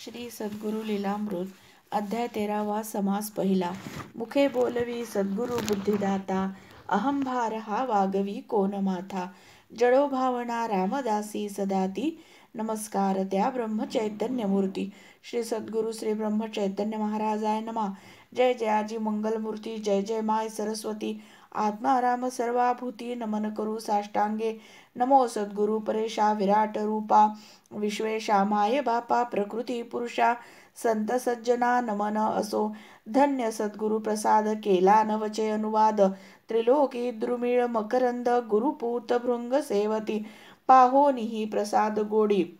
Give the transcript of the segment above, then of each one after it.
श्री सद्गुरु लीलामृत अध्याय 13वा समास पहिला. मुखे बोलवी सद्गुरु बुद्धिदाता, अहंभार हा वागवी कोण माथा. जडो भावना रामदासी सदाती, नमस्कार त्या ब्रह्म चैतन्य मूर्ती. श्री सद्गुरु श्री ब्रह्म चैतन्य महाराजाय नमा. जय जयाजी मंगलमूर्ती, जय जय माय सरस्वती. आत्माराम सर्वाभूती, नमन करू साष्टांगे. नमो सद्गुरु परेशा विराट रूपा, विश्वेशा माय बापा प्रकृती पुरुषा. संत सज्जना नमन असो, धन्य सद्गुरु प्रसाद केला नवचे अनुवाद. त्रिलोकी द्रुमिळ मकरंद, गुरुपूत भृंग सेवती. पाहोनिही प्रसाद गोडी,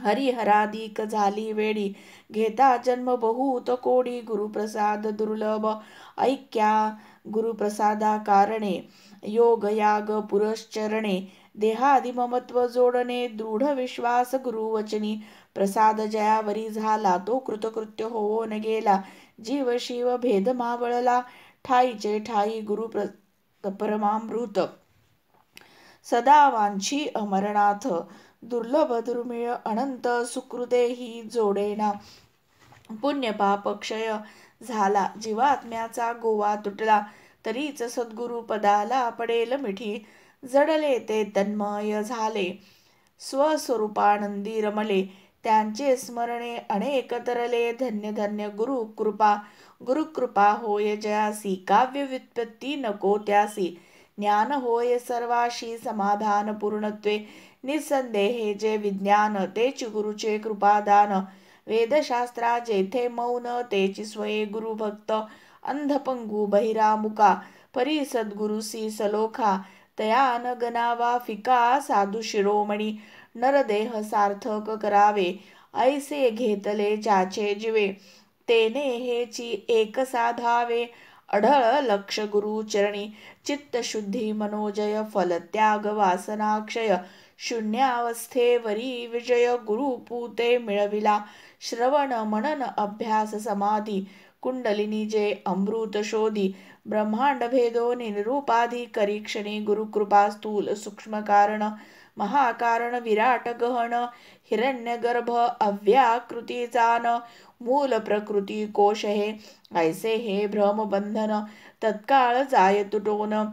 हरिहराधिक झाली वेडी. घेता जन्म बहुत कोडी, गुरुप्रसाद दुर्लभ ऐक्या. गुरुप्रसादा कारणे, योग याग पुरश्चरणे. देहादि ममत्व जोडणे, दृढ विश्वास गुरुवचनी. प्रसाद जयावरी झाला, तो कृतकृत्य होऊन गेला. जीव शिव भेद मावळला, ठाईचे ठाई गुरु परमामृत. सदा वांछी अमरनाथ, दुर्लभ दुर्मिळ अनंत. सुकृतेही जोडेना, पुण्य पाप क्षय झाला. जीवात्म्याचा गोवा तुटला, तरीच सद्गुरु पदाला पडेल मिठी. जडले ते तन्मय झाले, स्वस्वरूपानंदी रमले. त्यांचे स्मरणे अनेक तरले, धन्य धन्य गुरुकृपा. गुरुकृपा होय जयासी, काव्य व्युत्पत्ती नको त्यासी. ज्ञान होय सर्वाशी, समाधान पूर्णत्वे. निसंदेहे जे विज्ञान, तेची गुरुचे कृपादान. वेदशास्त्रा जेथे मौन, तेची स्वये गुरुभक्त. अंधपंगू बहिरा मुका, परी सद्गुरुसी सलोखा. तयान गणावा फिका, साधू शिरोमणी. नरदेह सार्थक करावे, ऐसे घेतले ज्याचे जीवे. तेने हेची एक साधावे, अढळ लक्ष गुरु चरणी. चित्तशुद्धी मनोजय, फलत्याग वासनाक्षय. शून्यावस्थेवरी विजय, गुरुपूते मिळविला. श्रवण मनन अभ्यास समाधी, कुंडलिनी जे अमृत शोधी. ब्रह्मांड भेदोनी निरूपाधी, करीक्षणी गुरुकृपा. स्थूल सूक्ष्म कारण, महाकारण विराट गहन. हिरण्यगर्भ अव्याकृतीचान, मूल प्रकृती कोश हे. ऐसे हे भ्रमबंधन, तत्काळ जाय तुटोन.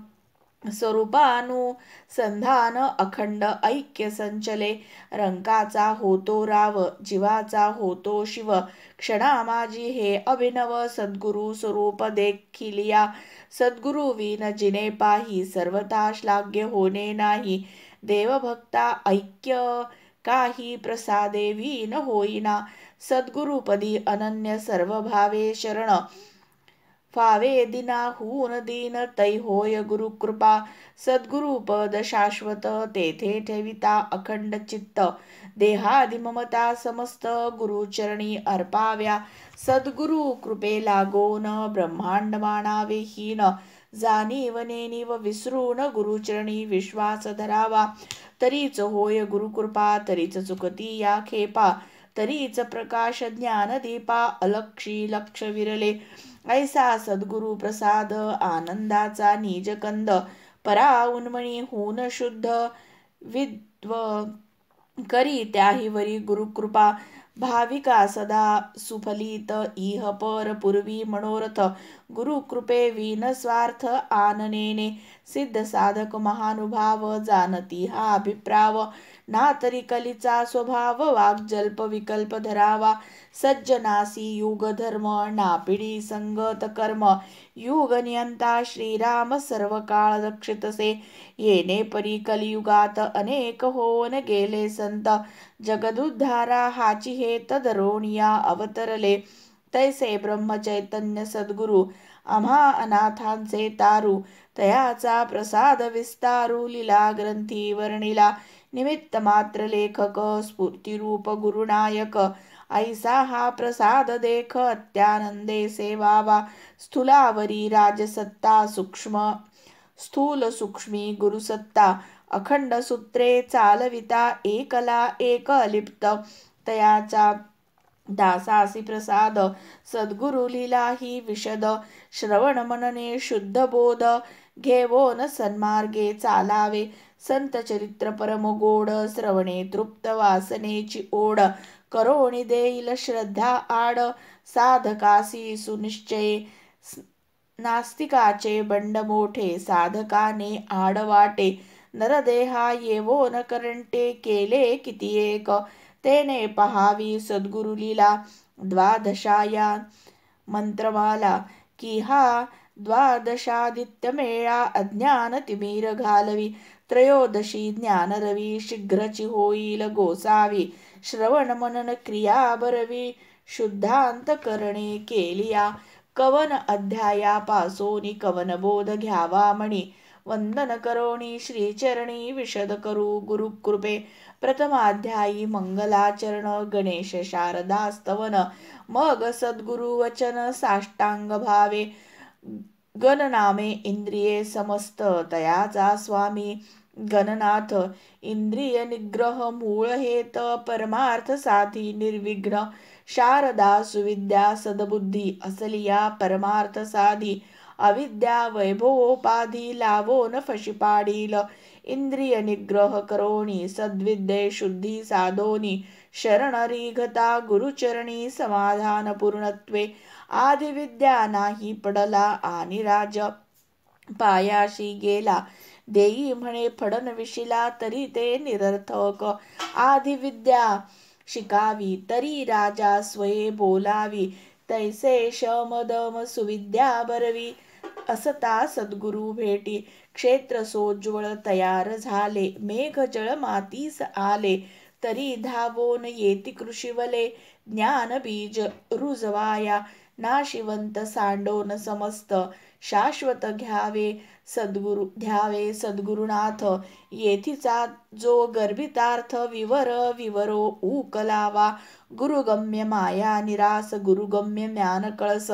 स्वरूपानुसंधान अखंड ऐक्य संचले. रंकाचा होतो राव, जीवाचा होतो शिव. क्षणा माझी हे अभिनव, सद्गुरु स्वरूप देखिलिया. सद्गुरु विन जिने पाही, सर्वथा श्लाघ्य होणे नाही. देवभक्ता ऐक्य काही, प्रसादे विन होईना. सद्गुरुपदी अनन्य सर्वभावे शरण. फावे दिनाहून दीन, तै होय गुरुकृपा. सद्गुरुपद शाश्वत, तेथे ठेविता अखंड चित्त. देहादि ममता समस्त, गुरुचरणी अर्पाव्या. सद्गुरु कृपे लागोन, ब्रह्मांड मानावे हीन. जाणीव नेणीव विसरून, गुरुचरणी विश्वास धरावा. तरीच होय गुरुकृपा, तरीच चुकती या खेपा. तरीच प्रकाश ज्ञानदीपा, अलक्षी लक्ष विरले. ऐसा सद्गुरु प्रसाद, आनंदाचा निजकंद. परा उन्मणी होऊन शुद्ध, विद्व करी त्याहीवरी गुरुकृपा. भाविका सदा सुफलित, इह पर पूर्वी मनोरथ. गुरुकृपे विन स्वार्थ, आननेने सिद्ध साधक महानुभाव. जाणती हा अभिप्राव, ना तरी कलीचा स्वभाव. वाग्जल्प विकल्प धरावा, सज्जनासी युग धर्म. ना पिढी संगत कर्म, युग नियंता श्रीराम. सर्व काळ रक्षितसे, येणे परी कलियुगात. अनेक होऊन गेले संत, जगदुद्धारा हाची हे. तदरोनिया अवतरले, तैसे ब्रह्म चैतन्य सद्गुरु. आम्हा अनाथांचे तारू, तयाचा प्रसाद विस्तारू. लीला ग्रंथी वर्णिला, निमित्त मात्र लेखक. स्फूर्तिरूप गुरुनायक, ऐसा हा प्रसाद देख. अत्यानंदे सेवावा, स्थूलावरी राजसत्ता. सूक्ष्म स्थूल सूक्ष्मी गुरुसत्ता. अखंड सूत्रे चालविता, एकला एक अलिप्त. तयाचा दासासी प्रसाद, सद्गुरु लीला ही विशद. श्रवण मनने शुद्ध बोध, घेवोन सन्मार्गे चालावे. संत चरित्र परम गोड, श्रवणे तृप्त वासनेची ओढ. करोणी देईल श्रद्धा आड, साधकासी सुनिश्चय नास्तिकाचे बंड मोठे, साधकाने आड वाटे. नरदेहा येवो न करंटे, केले किती एक, तेने पहावी सद्गुरु लीला. द्वादशाया मंत्रमाला, की हा द्वादशादित्य मेळा, अज्ञान तिमिर घालवी. त्रयोदशी ज्ञानरवी, शीघ्रची होईल गोसावी. श्रवण मनन क्रिया बरवी, शुद्धांतकरणे केलिया. कवन अध्यायापासोनी कवन बोध घ्यावा म्हणी. वंदन करोणी श्रीचरणी, विशद करू गुरुकृपे. प्रथमाध्यायी मंगलाचरण, गणेश शारदा स्तवन. मग सद्गुरु वचन साष्टांग भावे, गणनामे इंद्रिये समस्त तयाचा स्वामी. गणनाथ इंद्रिय निग्रह मूळ हेत, परमार्थ साधी निर्विघ्न. शारदा सुविद्या सद्बुद्धी, असलिया परमार्थ साधी. अविद्या वैभवोपाधी, लावो न फशी पाडील. इंद्रिय निग्रह करोणी, सद्विद्ये शुद्धी साधोनी. शरण रिघता गुरुचरणी, समाधान पूर्णत्वे. आदिविद्या नाही पडला आणि राज, पायाशी गेला. देई म्हणे फडणविशीला, तरी ते निरर्थक. आदिविद्या शिकावी, तरी राजा स्वये बोलावी. तैसे शमदम सुविद्या बरवी, असता सद्गुरु भेटी. क्षेत्र सोज्वळ तयार झाले, मेघ जळ मातीस आले. तरी धावोन येती कृषीवले, ज्ञान बीज रुजवाया. नाशिवंत सांडोन समस्त, शाश्वत घ्यावे सद्गुरुनाथ. येथीचा जो गर्भितार्थ, विवर विवरो उकलावा. गुरुगम्य माया निरास, गुरुगम्य ज्ञान कळस.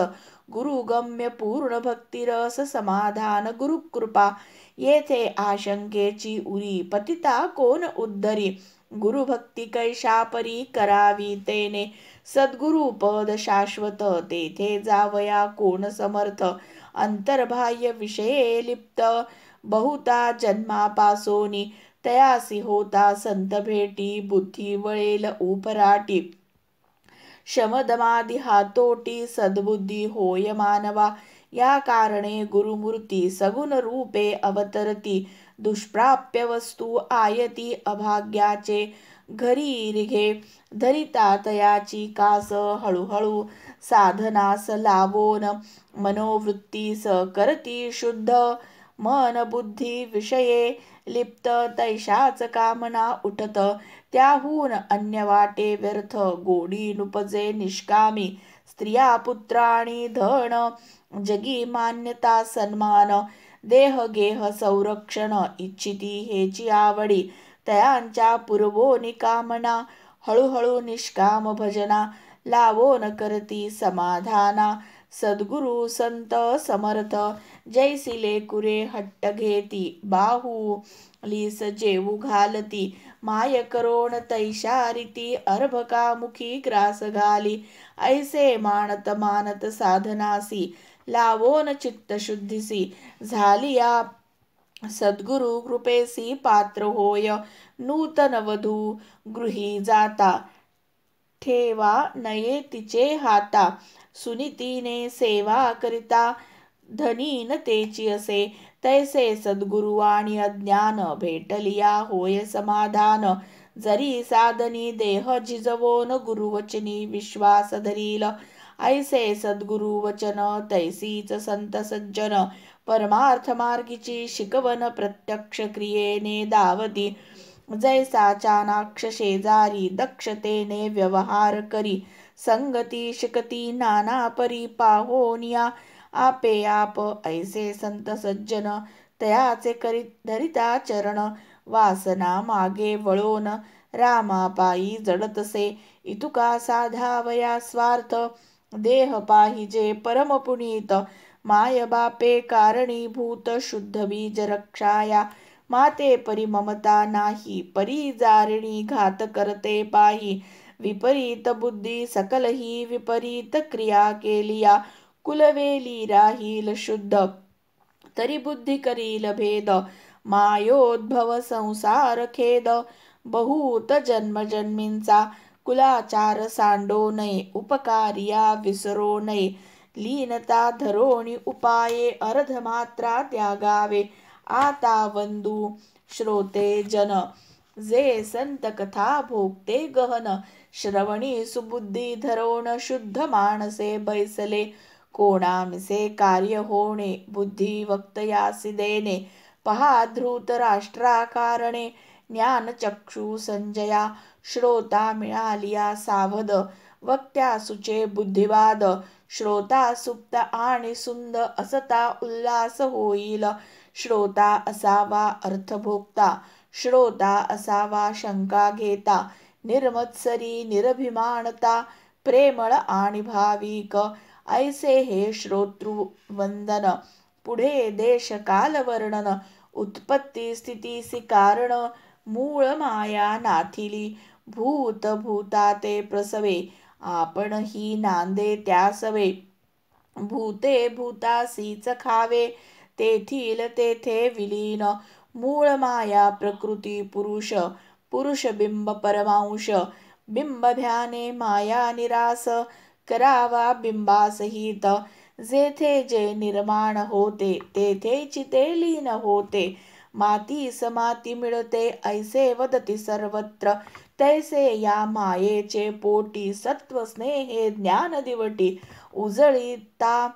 गुरुगम्य पूर्ण भक्तिरस, समाधान गुरुकृपा. येथे आशंकेची उरी, पतिता कोण उद्धरी. गुरुभक्ती कैशापरी, करावी तेने. सद्गुरु पद शाश्वत, तेथे जावया कोण समर्थ. अंतर्बाह्य विषये लिप्त, बहुता जन्मापासोनी. तयासी होता संत भेटी, बुद्धी वळेल उपराटी. शमदमादी हातोटी, सद्बुद्धी होय मानवा. या कारणे गुरुमूर्ती, सगुण रूपे अवतरती. दुष्प्राप्य वस्तू आयती, अभाग्याचे घरी रिघे. धरिता तयाची कास, हळूहळू साधनास लावोन. मनोवृत्तीस करती शुद्ध, मन बुद्धी विषये लिप्त. तैशाच कामना उठत, त्याहून अन्य वाटे व्यर्थ. गोडी नुपजे निष्कामी, स्त्रिया पुत्राणी धन. जगी मान्यता सन्मान, देह गेह संरक्षण. इच्छिती हेची आवडी, तयांच्या पुरवोनी कामना. हळूहळू निष्काम भजना, लावोन करती समाधाना. सद्गुरु संत समर्थ, जैसी लेकुरे हट्ट घेती. बाहुलीस जेवू घालती, माय करोण तैशारिती. अर्भकामुखी ग्रास घाली, ऐसे मानत मानत साधनासी. लावोन चित्त शुद्धीसी, झालिया सद्गुरु कृपेसी पात्र होय. नूतन वधू गृही जाता, ठेवा नये तिचे हाता. सुनीतीने सेवा करिता, धनीन तेची असे. तैसे सद्गुरु आणि अज्ञान, भेटलिया होय समाधान. जरी साधनी देह झिजवोन, गुरुवचनी विश्वास धरील. ऐसे सद्गुरु वचन, तैसीच संत सज्जन. परमार्थ मार्गीची शिकवण, प्रत्यक्ष क्रियेने दावती. जैसा चाणाक्ष शेजारी, दक्षतेने व्यवहार करी. संगती शिकती नाना परी, पाहोनिया आपे आप. ऐसे संत सज्जन, तयाचे करीत धरिता चरण. वासना मागे वळोन, रामापायी जडतसे. इतुका साधावया स्वार्थ, देह पाहिजे परम पुनीत. माय बापे कारणीभूत, शुद्ध बीज रक्षाया. माते परी ममता नाही, परी जारिणी घात करते पाही. विपरीत बुद्धी सकलही, विपरीत क्रिया केलिया. कुलवेली राहील शुद्ध, तरी बुद्धी करील भेद. मायोद्भव संसार खेद, बहुत जन्मजन्मींचा. कुलाचार सांडो नये, उपकारिया विसरो नये. लीनता धरोणी उपाये, अर्धमात्रा त्यागावे. आता वंदू श्रोते जन, जे संत कथा भोगते गहन. श्रवणी सुबुद्धी धरोण, शुद्ध माणसे बैसले. कोणामिसे कार्य होणे, बुद्धी वक्तयासी देणे. पहा धृतराष्ट्रा कारणे, ज्ञानचक्षु संजया. श्रोता मिळालिया सावध, वक्त्या सुचे बुद्धिवाद. श्रोता सुप्त आणि सुंद, असता उल्हास होईल. श्रोता असावा अर्थभोक्ता, श्रोता असावा शंका घेता. निर्मत्सरी निरभिमानता, प्रेमळ आणि भाविक. ऐसे हे श्रोतृवंदन. पुढे देश काल वर्णन, उत्पत्ती स्थितीसी कारण. मूळ माया नाथिली, भूत भूता ते प्रसवे. आपण ही नांदे त्यासवे. भूते भूतासीच खावे, तेथील तेथे विलीन. मूळ माया प्रकृती पुरुष, पुरुष बिंब परमांश. बिंब ध्याने माया निरास, करावा बिंबासहित. जेथे जे निर्माण होते, तेथे चिते लीन होते. माती समाती मिळते, ऐसे वदती सर्वत्र. तैसे या मायेचे पोटी, सत्व स्नेहे ज्ञान दिवटी. उजळीता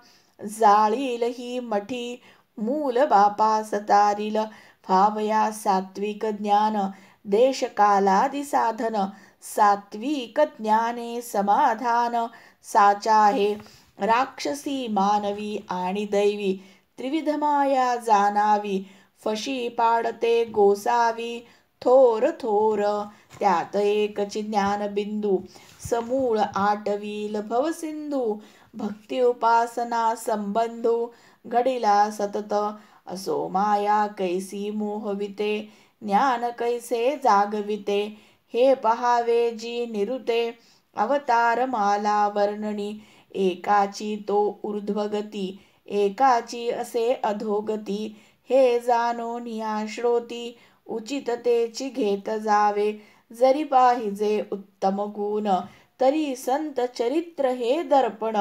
जाळील ही मठी, मूल बापास तारील. फावया सात्विक ज्ञान, देश कालादि साधन. सात्विक ज्ञाने समाधान, साचा आहे राक्षसी मानवी आणि दैवी. त्रिविध माया जाणावी, फशी पाडते गोसावी. थोर थोर त्यात एकची ज्ञानबिंदू, समूळ आटवील भवसिंधू. भक्ती उपासना संबंधू, घडिला सतत. असो माया कैसी मोहविते, ज्ञान कैसे जागविते. हे पहावे जी निरुते, अवतार माला वर्णनी. एकाची तो ऊर्ध्वगती, एकाची असे अधोगती. हे जाणून या श्रोती, उचित तेची घेत जावे. जरी पाहिजे उत्तम गुण, तरी संत चरित्र हे दर्पण.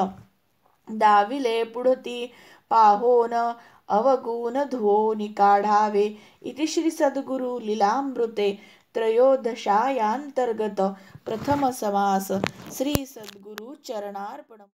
दाविले पुढती पाहोन, अवगुण धुवोनी काढावे. इति श्री सद्गुरु लीलामृते त्रयोदशायांतर्गत प्रथम समास. श्री सद्गुरु चरणार्पण.